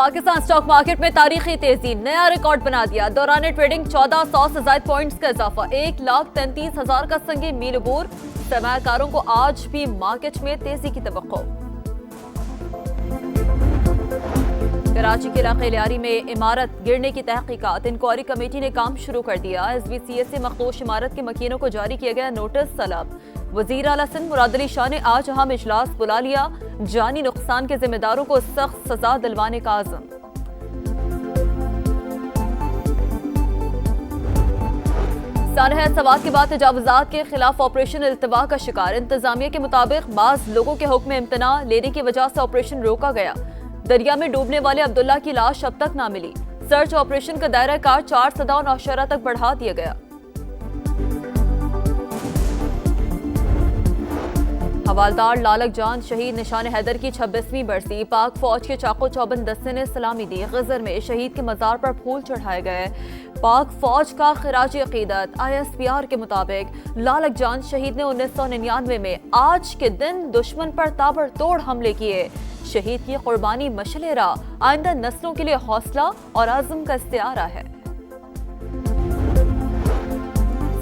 Pakistan stock market में तारीखी तेजी, नया रिकॉर्ड बना दिया। दौरान ट्रेडिंग 1400 से ज्यादा पॉइंट्स का इजाफा, 1,33,000 का संगी मील अबूर। सरमायाकारों को आज भी मार्केट में तेजी की तवक्को। कराची के इलाके लियारी में इमारत गिरने की तहकीकात, इंक्वायरी कमेटी ने काम शुरू कर दिया। SBCS से मखदूश इमारत के मकीनों को जारी किया गया नोटिस तलब। वजीर आला सिंध मुराद अली शाह ने आज अहम इजलास बुला लिया। जानी नुकसान के जिम्मेदारों को सख्त सजा दिलवाने का आज़म। सानहत सवात के बाद तजावुजात के खिलाफ ऑपरेशन इल्तवा का शिकार। इंतजामिया के मुताबिक बाज लोगों के हुक्म इम्तना लेने की वजह से ऑपरेशन रोका गया। दरिया में डूबने वाले अब्दुल्ला की लाश अब तक ना मिली। सर्च ऑपरेशन का दायरा कार 4 सदा और नौशहरा तक बढ़ा दिया गया। हवालदार लालक जान शहीद निशान हैदर की 26वीं बरसी। पाक फौज के चाको चौबंद दस्ते ने सलामी दी। गजर में शहीद के मजार पर फूल चढ़ाए गए। पाक फौज का खिराज अकीदत। ISPR के मुताबिक लालक जान शहीद ने 1999 में आज के दिन दुश्मन पर ताबड़तोड़ हमले किए। शहीद की कुर्बानी मशले राह आइंदा नस्लों के लिए हौसला और आज़म का इस्तिआरा है।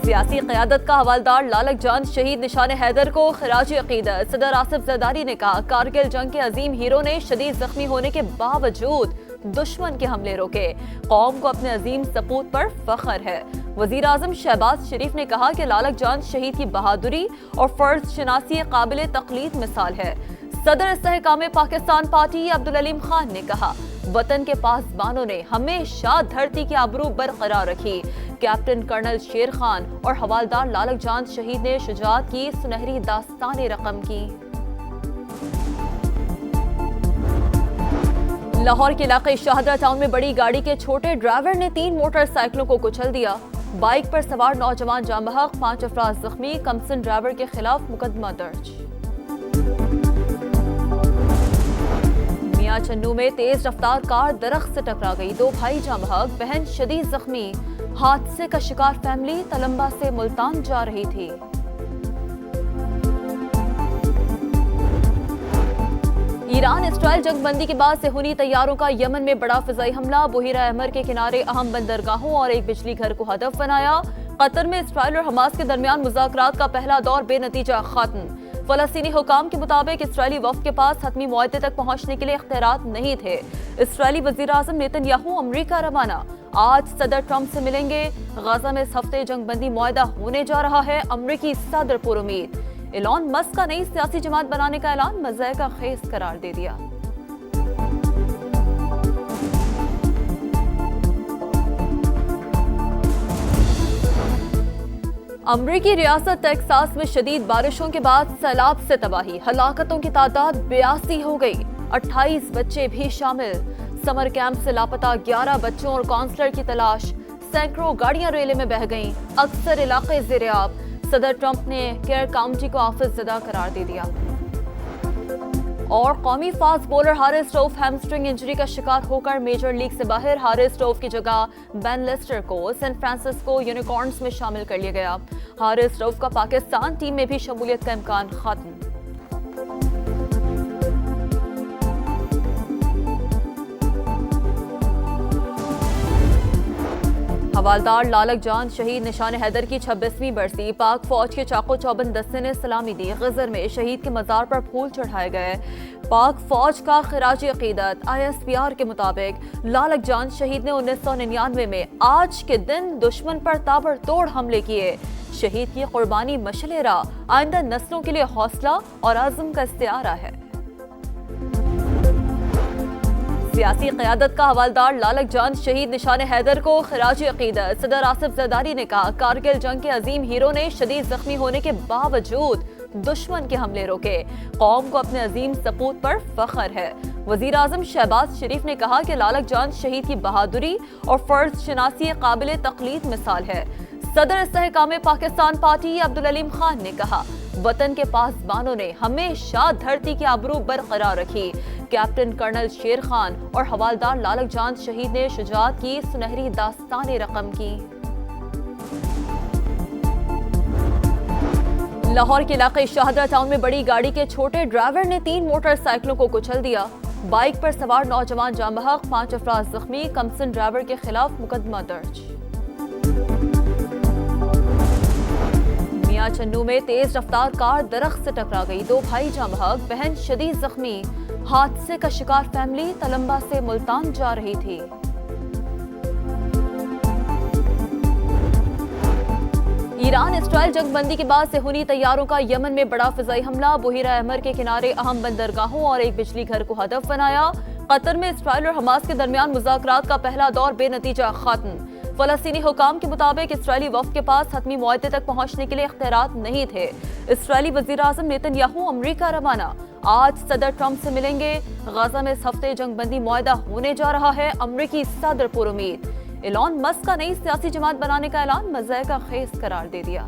सियासी क़यादत का हवालदार लालक जान शहीद निशान हैदर को खिराज अकीदत। सदर आसिफ ज़रदारी ने कहा, कारगिल जंग के अजीम हीरो ने शदीद जख्मी होने के बावजूद दुश्मन के हमले रोके। कौम को अपने अजीम सपूत पर फख्र है। वजीर आजम शहबाज शरीफ ने कहा कि लालक जान शहीद की बहादुरी और फर्ज शनासी काबिल तकलीद मिसाल है। सदर इस्तेहकाम पाकिस्तान पार्टी अब्दुल अलीम खान ने कहा, वतन के पासबानों ने हमेशा धरती की आबरू बरकरार रखी। कैप्टन कर्नल शेर खान और हवालदार लालक जान शहीद ने शुजाअत की सुनहरी दास्तान रकम की। लाहौर के इलाके शाहदरा टाउन में बड़ी गाड़ी के छोटे ड्राइवर ने 3 मोटरसाइकिलों को कुचल दिया। बाइक पर सवार नौजवान जाम बहक, 5 अफराद जख्मी। कमसन ड्राइवर के खिलाफ मुकदमा दर्ज। मियां चन्नू में तेज रफ्तार कार दरख्त से टकरा गई। 2 भाई जाम बहक, बहन शदीद जख्मी। हादसे का शिकार फैमिली तलंबा से मुल्तान जा रही थी। ईरान इसराइल जंगबंदी के बाद सेहूनी तैयारों का यमन में बड़ा फिजाई हमला। बुहीरा अहमर के किनारे अहम बंदरगाहों और एक बिजली घर को हदफ बनाया। कतर में इसराइल और हमास के दरमियान मुज़ाकरात का पहला दौर बेनतीजा खत्म। फलस्तीनी हुकाम के मुताबिक इसराइली वफ़द के पास हतमी मुआहदे तक पहुंचने के लिए इख्तियारात नहीं थे। इसराइली वज़ीर आज़म नेतन्याहू अमरीका रवाना। आज सदर ट्रंप से मिलेंगे। गाजा में इस हफ्ते जंगबंदी मुआहदा होने जा रहा है। अमरीकी सदर पुरुमीद। एलॉन मस्क का नई सियासी जमात बनाने का ऐलान मज़े का खेज करार दे दिया। अमरीकी रियासत टेक्सास में शदीद बारिशों के बाद सैलाब से तबाही। हलाकतों की तादाद 82 हो गई। 28 बच्चे भी शामिल। समर कैंप से लापता 11 बच्चों और काउंसलर की तलाश। सैकड़ों गाड़ियां रेले में बह गईं। अक्सर इलाके ज़ेर-ए-आब। सदर ट्रंप ने केयर काउंटी को आफत-ज़दा करार दे दिया। और कौमी fast bowler Haris stove hamstring injury का शिकार होकर मेजर लीग से बाहर। हारिस स्टोव की जगह बेन लेस्टर को सैन फ्रांसिस्को यूनिकॉर्न्स में शामिल कर लिया गया। हारिस स्टोव का पाकिस्तान टीम में भी शमूलियत का इम्कान खत्म। हवालदार लालक जान शहीद निशान हैदर की 26वीं बरसी। पाक फौज के चाको चौबंद दस्ते ने सलामी दी। गजर में शहीद के मजार पर फूल चढ़ाए गए। पाक फौज का खिराज अकीदत। ISPR के मुताबिक लालक जान शहीद ने 1999 में आज के दिन दुश्मन पर ताबड़तोड़ हमले किए। शहीद की कुर्बानी मशले राह आइंदा नस्लों के लिए हौसला और आज़म का इस्तिआरा है। सियासी क़यादत का हवालदार लालक जान शहीद निशान हैदर को खिराज अकीदत। सदर आसिफ ज़रदारी ने कहा, कारगिल जंग के अजीम हीरो ने शदीद जख्मी होने के बावजूद दुश्मन के हमले रोके। कौम को अपने अजीम सपूत पर फख्र है। वजीर आजम शहबाज शरीफ ने कहा कि लालक जान शहीद की बहादुरी और फर्ज शनासी काबिल तकलीद मिसाल है। सदर इस्तेहकाम पाकिस्तान पार्टी अब्दुल अलीम खान ने कहा, वतन के पासबानों ने हमेशा धरती की आबरू बरकरार रखी। कैप्टन कर्नल शेर खान और हवालदार लालक जान शहीद ने शुजाअत की सुनहरी दास्तान रकम की। लाहौर के इलाके शाहदरा टाउन में बड़ी गाड़ी के छोटे ड्राइवर ने 3 मोटरसाइकिलों को कुचल दिया। बाइक पर सवार नौजवान जाम बहक, 5 अफराद जख्मी, कमसन ड्राइवर के खिलाफ मुकदमा दर्ज। मियां चन्नू में तेज रफ्तार कार दरख्त से टकरा गई, 2 भाई जाम बहक, बहन शदीद जख्मी। हादसे का शिकार फैमिली तलंबा से मुल्तान जा रही थी। ईरान इसराइल जंगबंदी के बाद सेहूनी तैयारों का यमन में बड़ा फिजाई हमला, बुहीरा अहमर के किनारे अहम बंदरगाहों और एक बिजली घर को हदफ बनाया। कतर में इसराइल और हमास के दरमियान मुज़ाकरात का पहला दौर बेनतीजा खत्म। फलस्तीनी हुकाम के मुताबिक इसराइली वफ्द के पास हतमी मुआहदे तक पहुंचने के लिए इख्तियारात नहीं थे। इसराइली वज़ीर आज़म नेतन्याहू अमरीका रवाना, आज सदर ट्रंप से मिलेंगे। गाजा में इस हफ्ते जंगबंदी मुआहदा होने जा रहा है, अमरीकी सदर पुरुमीद। एलॉन मस्क का नई सियासी जमात बनाने का ऐलान मज़े का खेज करार दे दिया।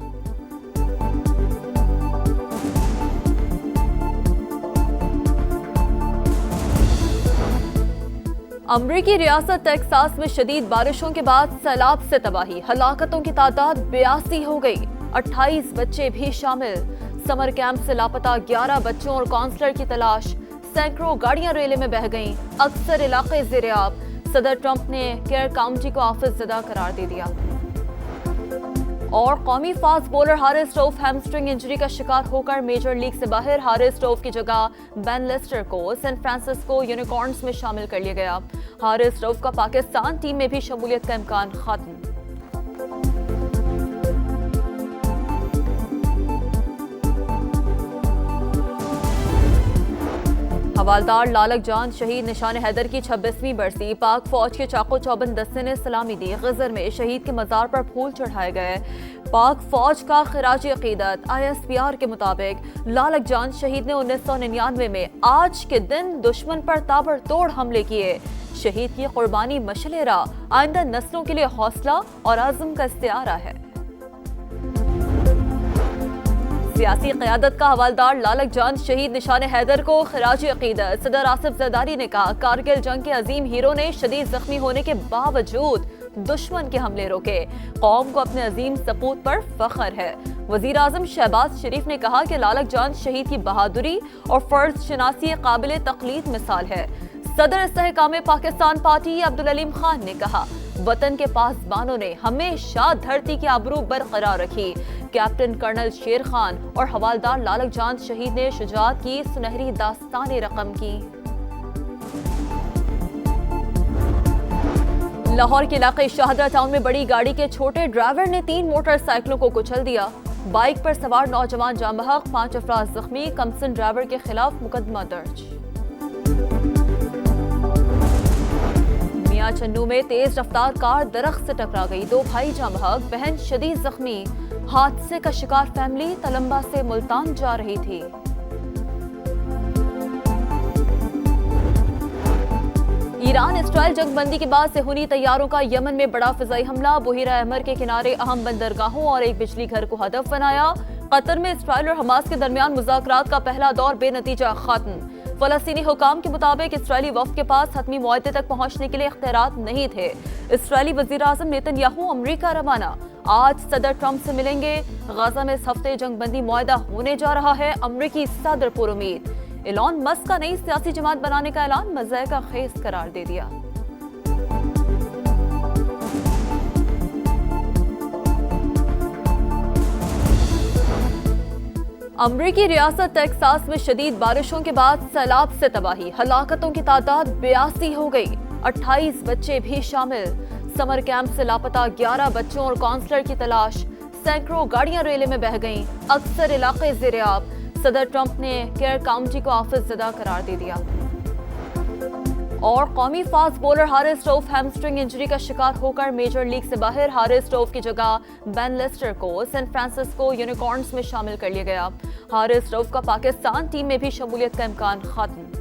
अमरीकी रियासत टेक्सास में शदीद बारिशों के बाद सैलाब से तबाही, हलाकतों की तादाद 82 हो गई, 28 बच्चे भी शामिल। समर कैंप से लापता 11 बच्चों और काउंसलर की तलाश, सैकड़ों गाड़ियां रेले में बह गईं, अक्सर इलाके ज़ेर-ए-आब। सदर ट्रंप ने केयर काउंटी को आफत-ज़दा करार दे दिया। और कौमी fast bowler Haris stove hamstring injury का शिकार होकर मेजर लीग से बाहर, हारिस स्टोव की जगह बेन लेस्टर को सैन फ्रांसिस्को यूनिकॉर्न्स में शामिल कर लिया गया। हारिस स्टोव का पाकिस्तान टीम में भी शमूलियत का इम्कान खत्म। हवालदार लालक जान शहीद निशान हैदर की 26वीं बरसी, पाक फौज के चाको चौबंद दस्ते ने सलामी दी। गजर में शहीद के मजार पर फूल चढ़ाए गए। पाक फौज का खिराज अकीदत। ISPR के मुताबिक लालक जान शहीद ने 1999 में आज के दिन दुश्मन पर ताबड़तोड़ हमले किए। शहीद की कुर्बानी मशले राह आइंदा नस्लों के लिए हौसला और आज़म का इस्तिआरा है। सियासी क़यादत का हवालदार लालक जान शहीद निशान हैदर को खिराज अकीदत। सदर आसिफ ज़रदारी ने कहा, कारगिल जंग के अजीम हीरो ने शदीद जख्मी होने के बावजूद दुश्मन के हमले रोके। कौम को अपने अजीम सपूत पर फख्र है। वज़ीर आज़म शहबाज शरीफ ने कहा कि लालक जान शहीद की बहादुरी और फर्ज शनासी काबिल तकलीद मिसाल है। सदर इस्तेहकाम पाकिस्तान पार्टी अब्दुल अलीम खान ने कहा, वतन के पासबानों ने हमेशा धरती की आबरू बरकरार रखी। कैप्टन कर्नल शेर खान और हवालदार लालक जान शहीद ने शुजाअत की सुनहरी दास्ताने रकम की। लाहौर के इलाके शाहदरा टाउन में बड़ी गाड़ी के छोटे ड्राइवर ने 3 मोटरसाइकिलों को कुचल दिया। बाइक पर सवार नौजवान जाम बहक, 5 अफराद जख्मी, कमसन ड्राइवर के खिलाफ मुकदमा दर्ज। मियां चन्नू में तेज रफ्तार कार दरख्त से टकरा गई, 2 भाई जाम बहक, बहन शदीद जख्मी। हादसे का शिकार फैमिली तलंबा से मुल्तान जा रही थी। ईरान इसराइल जंगबंदी के बाद सेहूनी तैयारों का यमन में बड़ा फिजाई हमला, बुहीरा अहमर के किनारे अहम बंदरगाहों और एक बिजली घर को हदफ बनाया। कतर में इसराइल और हमास के दरमियान मुज़ाकरात का पहला दौर बेनतीजा खत्म। फलस्तीनी हुकाम के मुताबिक इसराइली वफ्द के पास हतमी मुआहदे तक पहुंचने के लिए इख्तियारात नहीं थे। इसराइली वज़ीर आज़म नेतन्याहू अमरीका रवाना, आज सदर ट्रंप से मिलेंगे। गाजा में इस हफ्ते जंगबंदी मुआहदा होने जा रहा है, अमरीकी सदर पुरुमीद। एलॉन मस्क का नई सियासी जमात बनाने का ऐलान मज़े का खेज करार दे दिया। अमरीकी रियासत टेक्सास में शदीद बारिशों के बाद सैलाब से तबाही, हलाकतों की तादाद 82 हो गई, 28 बच्चे भी शामिल। समर कैंप से लापता 11 बच्चों और काउंसलर की तलाश, सैकड़ों गाड़ियां रेले में बह गईं, अक्सर इलाके ज़ेर-ए-आब। सदर ट्रंप ने केयर काउंटी को आफत-ज़दा करार दे दिया। और कौमी fast bowler Haris stove hamstring injury का शिकार होकर मेजर लीग से बाहर, हारिस स्टोव की जगह बेन लेस्टर को सैन फ्रांसिस्को यूनिकॉर्न्स में शामिल कर लिया गया। हारिस स्टोव का पाकिस्तान टीम में भी शमूलियत का इम्कान खत्म।